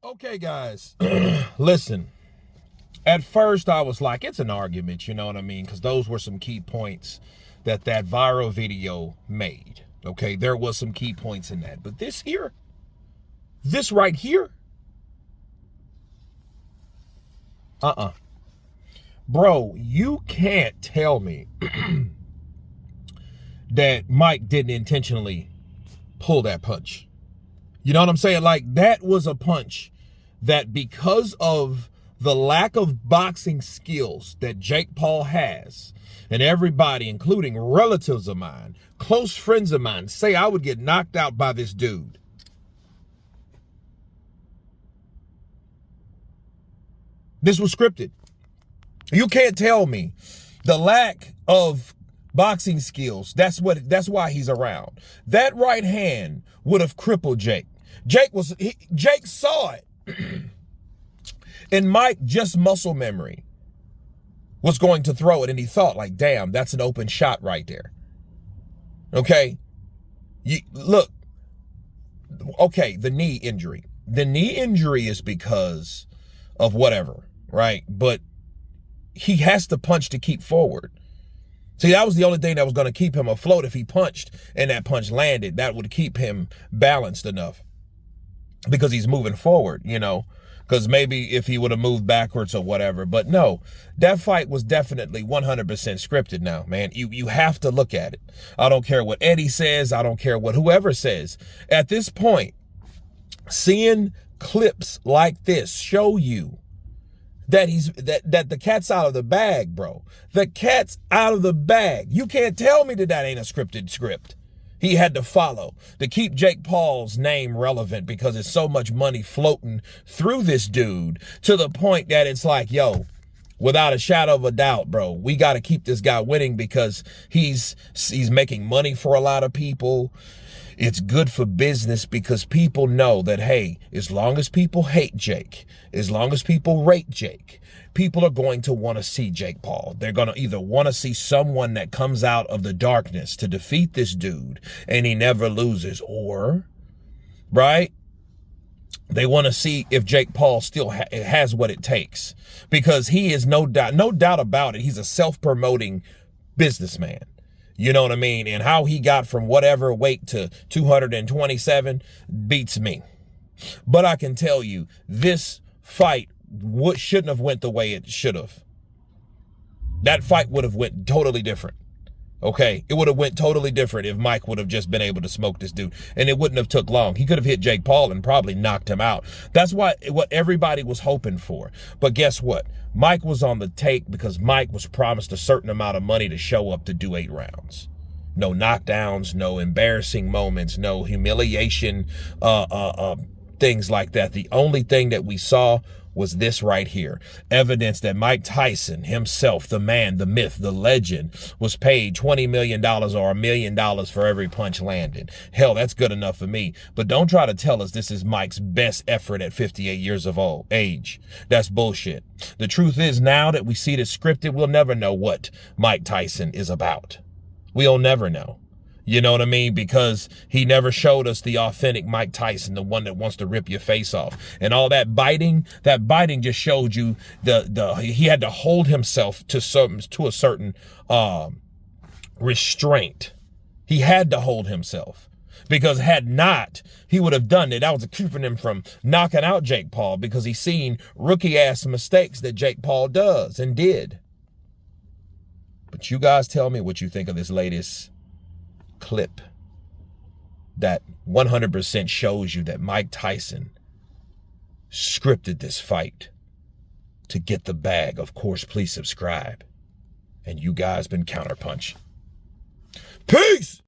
Okay, guys, listen. At first, I was like, it's an argument, you know what I mean? Because those were some key points that viral video made. Okay, there was some key points in that. But this right here, bro, you can't tell me that Mike didn't intentionally pull that punch. You know what I'm saying? Like, that was a punch that, because of the lack of boxing skills that Jake Paul has, and everybody, including relatives of mine, close friends of mine, say I would get knocked out by this dude. This was scripted. You can't tell me the lack of boxing skills. That's why he's around. That right hand would have crippled Jake. Jake saw it. And Mike, just muscle memory, was going to throw it, and he thought, like, damn, that's an open shot right there. Okay? Look, okay, the knee injury. The knee injury is because of whatever, right? But he has to punch to keep forward. See, that was the only thing that was going to keep him afloat. If he punched and that punch landed, that would keep him balanced enough, because he's moving forward, you know, because maybe if he would have moved backwards or whatever. But no, that fight was definitely 100% scripted now, man. You have to look at it. I don't care what Eddie says. I don't care what whoever says. At this point, seeing clips like this show you that that the cat's out of the bag, bro. The cat's out of the bag. You can't tell me that ain't a scripted script he had to follow to keep Jake Paul's name relevant, because it's so much money floating through this dude, to the point that it's like, yo, without a shadow of a doubt, bro, we got to keep this guy winning, because he's making money for a lot of people. It's good for business, because people know that, hey, as long as people hate Jake, as long as people rate Jake, people are going to want to see Jake Paul. They're going to either want to see someone that comes out of the darkness to defeat this dude and he never loses, or, right, they want to see if Jake Paul still has what it takes, because he is no doubt about it, he's a self-promoting businessman. You know what I mean? And how he got from whatever weight to 227 beats me. But I can tell you, this fight shouldn't have went the way it should have. That fight would have went totally different. Okay, it would have went totally different if Mike would have just been able to smoke this dude, and it wouldn't have took long. He could have hit Jake Paul and probably knocked him out. That's what everybody was hoping for. But guess what? Mike was on the take, because Mike was promised a certain amount of money to show up to do 8 rounds. No knockdowns, no embarrassing moments, no humiliation, things like that. The only thing that we saw was this right here. Evidence that Mike Tyson himself, the man, the myth, the legend, was paid $20 million or $1 million for every punch landed. Hell, that's good enough for me. But don't try to tell us this is Mike's best effort at 58 years of age. That's bullshit. The truth is, now that we see this scripted, we'll never know what Mike Tyson is about. We'll never know. You know what I mean? Because he never showed us the authentic Mike Tyson, the one that wants to rip your face off. And all that biting just showed you he had to hold himself to a certain restraint. He had to hold himself, because had not, he would have done it. That was keeping him from knocking out Jake Paul, because he's seen rookie ass mistakes that Jake Paul does and did. But you guys tell me what you think of this latest clip that 100% shows you that Mike Tyson scripted this fight to get the bag. Of course, please subscribe. And you guys been Counterpunch. Peace!